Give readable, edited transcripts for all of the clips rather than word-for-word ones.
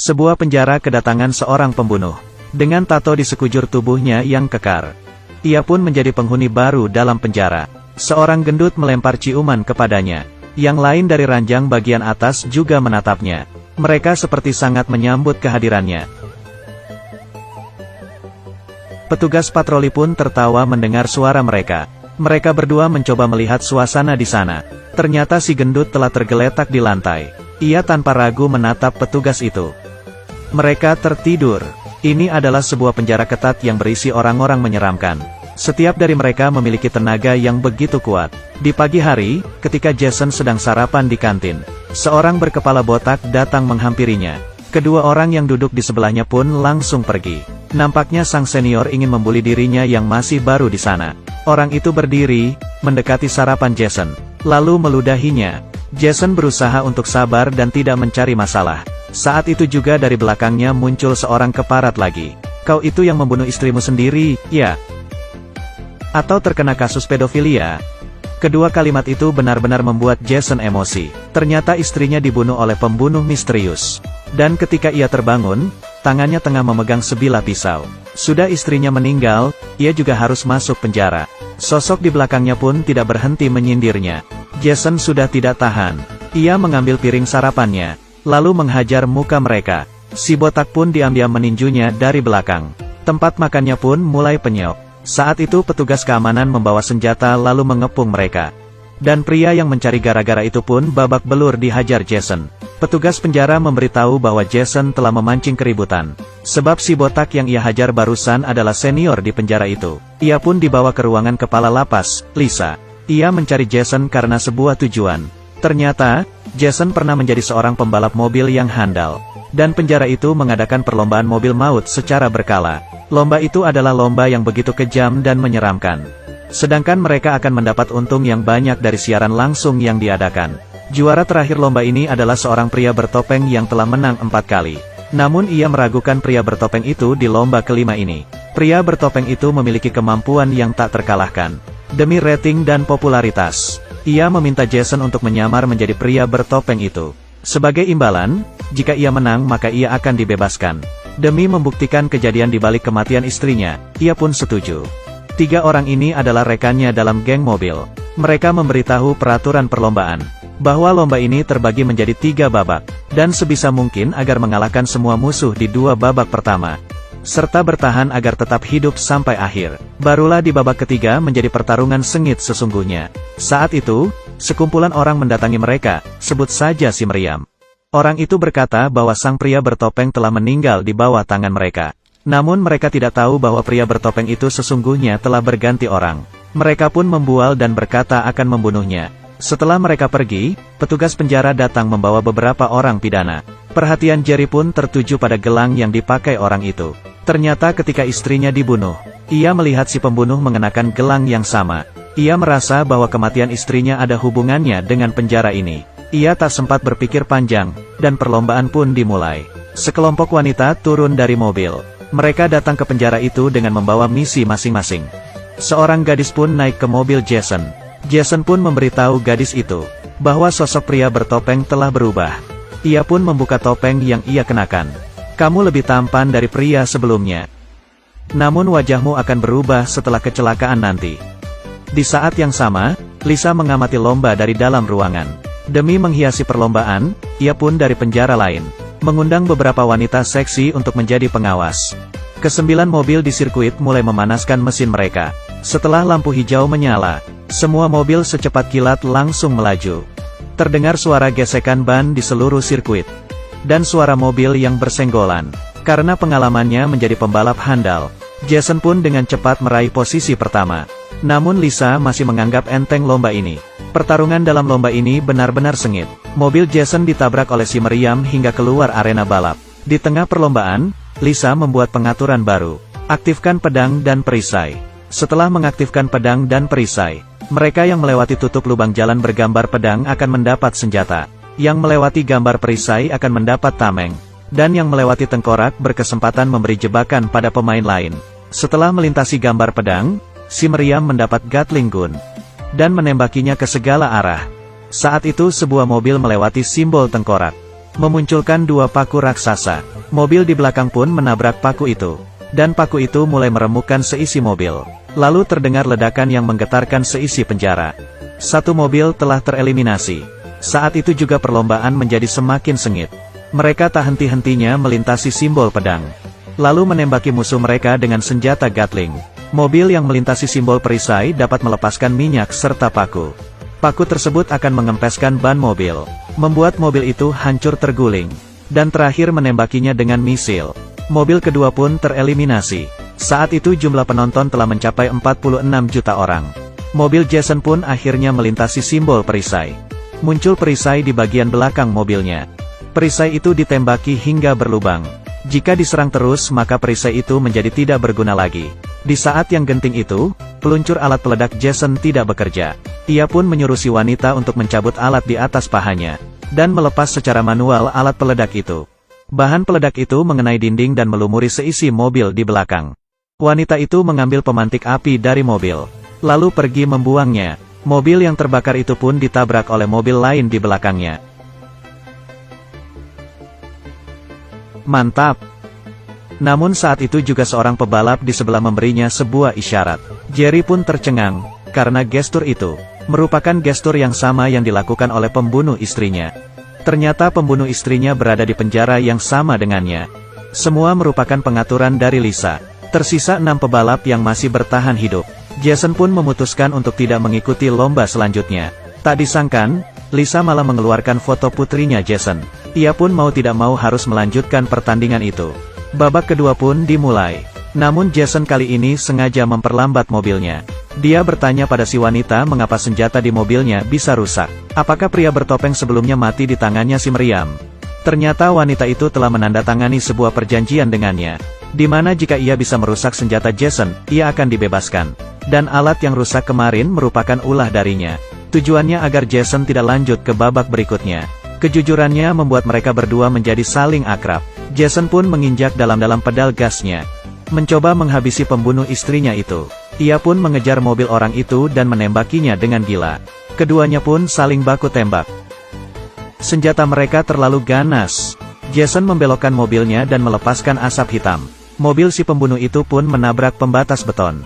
Sebuah penjara kedatangan seorang pembunuh. Dengan tato di sekujur tubuhnya yang kekar. Ia pun menjadi penghuni baru dalam penjara. Seorang gendut melempar ciuman kepadanya. Yang lain dari ranjang bagian atas juga menatapnya. Mereka seperti sangat menyambut kehadirannya. Petugas patroli pun tertawa mendengar suara mereka. Mereka berdua mencoba melihat suasana di sana. Ternyata si gendut telah tergeletak di lantai. Ia tanpa ragu menatap petugas itu. Mereka tertidur. Ini adalah sebuah penjara ketat yang berisi orang-orang menyeramkan. Setiap dari mereka memiliki tenaga yang begitu kuat. Di pagi hari, ketika Jason sedang sarapan di kantin, seorang berkepala botak datang menghampirinya. Kedua orang yang duduk di sebelahnya pun langsung pergi. Nampaknya sang senior ingin membuli dirinya yang masih baru di sana. Orang itu berdiri, mendekati sarapan Jason, lalu meludahinya. Jason berusaha untuk sabar dan tidak mencari masalah. Saat itu juga dari belakangnya muncul seorang keparat lagi. Kau itu yang membunuh istrimu sendiri, ya? Atau terkena kasus pedofilia? Kedua kalimat itu benar-benar membuat Jason emosi. Ternyata istrinya dibunuh oleh pembunuh misterius. Dan ketika ia terbangun, tangannya tengah memegang sebilah pisau. Sudah istrinya meninggal, ia juga harus masuk penjara. Sosok di belakangnya pun tidak berhenti menyindirnya. Jason sudah tidak tahan. Ia mengambil piring sarapannya, lalu menghajar muka mereka. Si botak pun diam-diam meninjunya dari belakang. Tempat makannya pun mulai penyok. Saat itu petugas keamanan membawa senjata lalu mengepung mereka. Dan pria yang mencari gara-gara itu pun babak belur dihajar Jason. Petugas penjara memberitahu bahwa Jason telah memancing keributan. Sebab si botak yang ia hajar barusan adalah senior di penjara itu. Ia pun dibawa ke ruangan kepala lapas, Lisa. Ia mencari Jason karena sebuah tujuan. Ternyata, Jason pernah menjadi seorang pembalap mobil yang handal. Dan penjara itu mengadakan perlombaan mobil maut secara berkala. Lomba itu adalah lomba yang begitu kejam dan menyeramkan. Sedangkan mereka akan mendapat untung yang banyak dari siaran langsung yang diadakan. Juara terakhir lomba ini adalah seorang pria bertopeng yang telah menang 4 kali. Namun ia meragukan pria bertopeng itu di lomba kelima ini. Pria bertopeng itu memiliki kemampuan yang tak terkalahkan. Demi rating dan popularitas, ia meminta Jason untuk menyamar menjadi pria bertopeng itu. Sebagai imbalan, jika ia menang maka ia akan dibebaskan. Demi membuktikan kejadian di balik kematian istrinya, ia pun setuju. 3 orang ini adalah rekannya dalam geng mobil. Mereka memberitahu peraturan perlombaan, bahwa lomba ini terbagi menjadi 3 babak, dan sebisa mungkin agar mengalahkan semua musuh di 2 babak pertama. Serta bertahan agar tetap hidup sampai akhir. Barulah di babak ketiga menjadi pertarungan sengit sesungguhnya. Saat itu, sekumpulan orang mendatangi mereka, sebut saja si Meriam. Orang itu berkata bahwa sang pria bertopeng telah meninggal di bawah tangan mereka. Namun mereka tidak tahu bahwa pria bertopeng itu sesungguhnya telah berganti orang. Mereka pun membual dan berkata akan membunuhnya. Setelah mereka pergi, petugas penjara datang membawa beberapa orang pidana. Perhatian Jerry pun tertuju pada gelang yang dipakai orang itu. Ternyata ketika istrinya dibunuh, ia melihat si pembunuh mengenakan gelang yang sama. Ia merasa bahwa kematian istrinya ada hubungannya dengan penjara ini. Ia tak sempat berpikir panjang, dan perlombaan pun dimulai. Sekelompok wanita turun dari mobil. Mereka datang ke penjara itu dengan membawa misi masing-masing. Seorang gadis pun naik ke mobil Jason. Jason pun memberitahu gadis itu, bahwa sosok pria bertopeng telah berubah. Ia pun membuka topeng yang ia kenakan. Kamu lebih tampan dari pria sebelumnya. Namun wajahmu akan berubah setelah kecelakaan nanti. Di saat yang sama, Lisa mengamati lomba dari dalam ruangan. Demi menghiasi perlombaan, ia pun dari penjara lain, mengundang beberapa wanita seksi untuk menjadi pengawas. Ke-9 mobil di sirkuit mulai memanaskan mesin mereka. Setelah lampu hijau menyala, semua mobil secepat kilat langsung melaju. Terdengar suara gesekan ban di seluruh sirkuit. Dan suara mobil yang bersenggolan. Karena pengalamannya menjadi pembalap handal, Jason pun dengan cepat meraih posisi pertama. Namun Lisa masih menganggap enteng lomba ini. Pertarungan dalam lomba ini benar-benar sengit. Mobil Jason ditabrak oleh si Meriam hingga keluar arena balap. Di tengah perlombaan, Lisa membuat pengaturan baru. Aktifkan pedang dan perisai. Setelah mengaktifkan pedang dan perisai, mereka yang melewati tutup lubang jalan bergambar pedang akan mendapat senjata. Yang melewati gambar perisai akan mendapat tameng. Dan yang melewati tengkorak berkesempatan memberi jebakan pada pemain lain. Setelah melintasi gambar pedang, si Meriam mendapat Gatling gun. Dan menembakinya ke segala arah. Saat itu sebuah mobil melewati simbol tengkorak. memunculkan dua paku raksasa. Mobil di belakang pun menabrak paku itu. Dan paku itu mulai meremukkan seisi mobil. Lalu terdengar ledakan yang menggetarkan seisi penjara. Satu mobil telah tereliminasi. Saat itu juga perlombaan menjadi semakin sengit. Mereka tak henti-hentinya melintasi simbol pedang. Lalu menembaki musuh mereka dengan senjata Gatling. Mobil yang melintasi simbol perisai dapat melepaskan minyak serta paku. Paku tersebut akan mengempeskan ban mobil, membuat mobil itu hancur terguling, dan terakhir menembakinya dengan misil. Mobil kedua pun tereliminasi. Saat itu jumlah penonton telah mencapai 46 juta orang. Mobil Jason pun akhirnya melintasi simbol perisai. Muncul perisai di bagian belakang mobilnya. Perisai itu ditembaki hingga berlubang. Jika diserang terus maka perisai itu menjadi tidak berguna lagi. Di saat yang genting itu, peluncur alat peledak Jason tidak bekerja. Ia pun menyuruh si wanita untuk mencabut alat di atas pahanya, dan melepas secara manual alat peledak itu. Bahan peledak itu mengenai dinding dan melumuri seisi mobil di belakang. Wanita itu mengambil pemantik api dari mobil, lalu pergi membuangnya. Mobil yang terbakar itu pun ditabrak oleh mobil lain di belakangnya. Mantap! Namun saat itu juga seorang pebalap di sebelah memberinya sebuah isyarat. Jerry pun tercengang, karena gestur itu merupakan gestur yang sama yang dilakukan oleh pembunuh istrinya. Ternyata pembunuh istrinya berada di penjara yang sama dengannya. Semua merupakan pengaturan dari Lisa. Tersisa 6 pebalap yang masih bertahan hidup. Jason pun memutuskan untuk tidak mengikuti lomba selanjutnya. Tak disangkan, Lisa malah mengeluarkan foto putrinya Jason. Ia pun mau tidak mau harus melanjutkan pertandingan itu. Babak kedua pun dimulai. Namun Jason kali ini sengaja memperlambat mobilnya. Dia bertanya pada si wanita mengapa senjata di mobilnya bisa rusak. Apakah pria bertopeng sebelumnya mati di tangannya si meriam? Ternyata wanita itu telah menandatangani sebuah perjanjian dengannya, di mana jika ia bisa merusak senjata Jason, ia akan dibebaskan. Dan alat yang rusak kemarin merupakan ulah darinya. Tujuannya agar Jason tidak lanjut ke babak berikutnya. Kejujurannya membuat mereka berdua menjadi saling akrab. Jason pun menginjak dalam-dalam pedal gasnya, mencoba menghabisi pembunuh istrinya itu. Ia pun mengejar mobil orang itu dan menembakinya dengan gila. Keduanya pun saling baku tembak. Senjata mereka terlalu ganas. Jason membelokkan mobilnya dan melepaskan asap hitam. Mobil si pembunuh itu pun menabrak pembatas beton.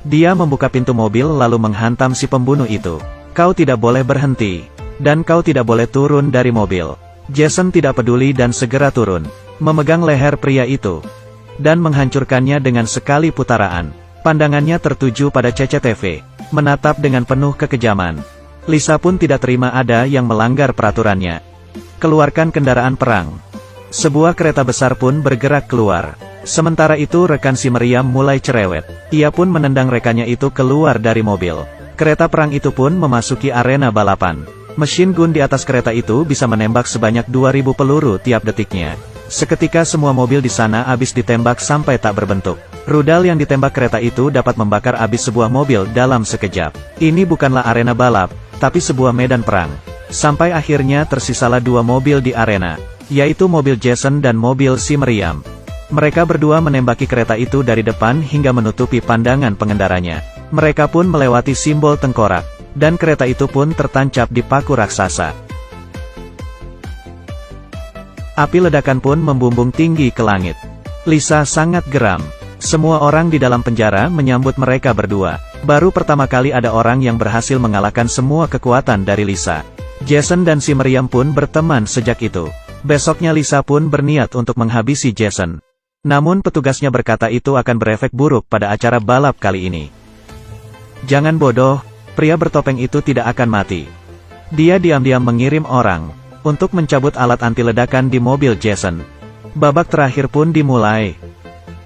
Dia membuka pintu mobil lalu menghantam si pembunuh itu. Kau tidak boleh berhenti. Dan kau tidak boleh turun dari mobil. Jason tidak peduli dan segera turun, memegang leher pria itu, dan menghancurkannya dengan sekali putaraan. Pandangannya tertuju pada CCTV, menatap dengan penuh kekejaman. Lisa pun tidak terima ada yang melanggar peraturannya. Keluarkan kendaraan perang. Sebuah kereta besar pun bergerak keluar. Sementara itu rekan si meriam mulai cerewet. Ia pun menendang rekannya itu keluar dari mobil. Kereta perang itu pun memasuki arena balapan. Mesin gun di atas kereta itu bisa menembak sebanyak 2000 peluru tiap detiknya. Seketika semua mobil di sana habis ditembak sampai tak berbentuk. Rudal yang ditembak kereta itu dapat membakar habis sebuah mobil dalam sekejap. Ini bukanlah arena balap, tapi sebuah medan perang. Sampai akhirnya tersisalah 2 mobil di arena, yaitu mobil Jason dan mobil si meriam. Mereka berdua menembaki kereta itu dari depan hingga menutupi pandangan pengendaranya. Mereka pun melewati simbol tengkorak. Dan kereta itu pun tertancap di paku raksasa. Api ledakan pun membumbung tinggi ke langit. Lisa sangat geram. Semua orang di dalam penjara menyambut mereka berdua. Baru pertama kali ada orang yang berhasil mengalahkan semua kekuatan dari Lisa. Jason dan si meriam pun berteman sejak itu. Besoknya Lisa pun berniat untuk menghabisi Jason. Namun petugasnya berkata itu akan berefek buruk pada acara balap kali ini. Jangan bodoh. Pria bertopeng itu tidak akan mati. Dia diam-diam mengirim orang untuk mencabut alat anti ledakan di mobil Jason. Babak terakhir pun dimulai.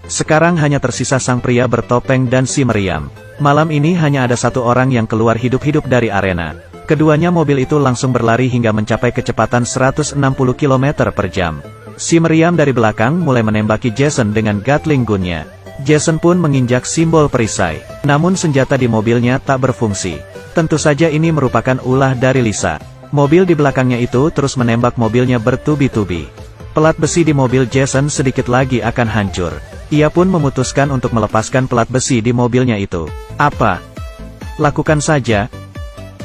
Sekarang hanya tersisa sang pria bertopeng dan si meriam. Malam ini hanya ada satu orang yang keluar hidup-hidup dari arena. Keduanya mobil itu langsung berlari hingga mencapai kecepatan 160 km per jam. Si meriam dari belakang mulai menembaki Jason dengan Gatling gunnya. Jason pun menginjak simbol perisai. Namun senjata di mobilnya tak berfungsi. Tentu saja ini merupakan ulah dari Lisa. Mobil di belakangnya itu terus menembak mobilnya bertubi-tubi. Pelat besi di mobil Jason sedikit lagi akan hancur. Ia pun memutuskan untuk melepaskan pelat besi di mobilnya itu. Apa? Lakukan saja.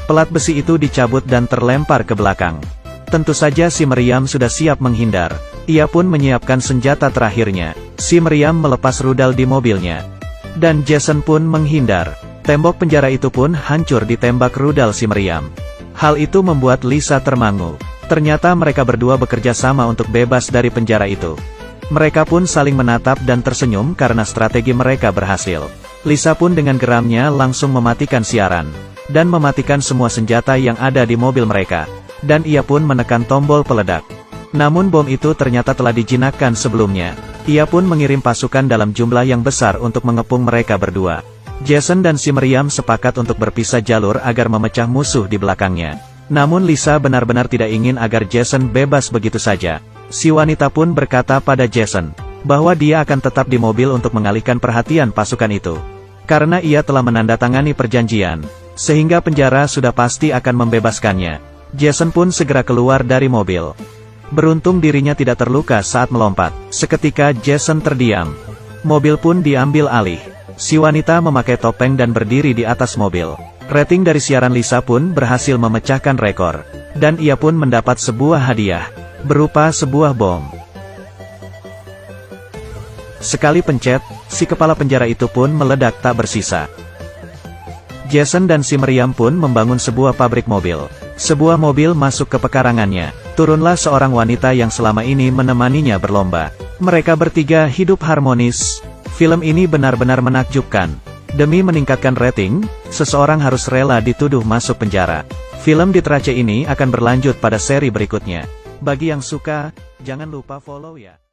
Pelat besi itu dicabut dan terlempar ke belakang. Tentu saja si meriam sudah siap menghindar. Ia pun menyiapkan senjata terakhirnya. Si meriam melepas rudal di mobilnya. Dan Jason pun menghindar. Tembok penjara itu pun hancur ditembak rudal si meriam. Hal itu membuat Lisa termangu. Ternyata mereka berdua bekerja sama untuk bebas dari penjara itu. Mereka pun saling menatap dan tersenyum karena strategi mereka berhasil. Lisa pun dengan geramnya langsung mematikan siaran. Dan mematikan semua senjata yang ada di mobil mereka. Dan ia pun menekan tombol peledak. Namun bom itu ternyata telah dijinakkan sebelumnya. Ia pun mengirim pasukan dalam jumlah yang besar untuk mengepung mereka berdua. Jason dan si meriam sepakat untuk berpisah jalur agar memecah musuh di belakangnya. Namun Lisa benar-benar tidak ingin agar Jason bebas begitu saja. Si wanita pun berkata pada Jason, bahwa dia akan tetap di mobil untuk mengalihkan perhatian pasukan itu. Karena ia telah menandatangani perjanjian, sehingga penjara sudah pasti akan membebaskannya. Jason pun segera keluar dari mobil. Beruntung dirinya tidak terluka saat melompat. Seketika Jason terdiam. Mobil pun diambil alih. Si wanita memakai topeng dan berdiri di atas mobil. Rating dari siaran Lisa pun berhasil memecahkan rekor. Dan ia pun mendapat sebuah hadiah. Berupa sebuah bom. Sekali pencet, si kepala penjara itu pun meledak tak bersisa. Jason dan si meriam pun membangun sebuah pabrik mobil. Sebuah mobil masuk ke pekarangannya. Turunlah seorang wanita yang selama ini menemaninya berlomba. Mereka bertiga hidup harmonis. Film ini benar-benar menakjubkan. Demi meningkatkan rating, seseorang harus rela dituduh masuk penjara. Film di Trace ini akan berlanjut pada seri berikutnya. Bagi yang suka, jangan lupa follow ya.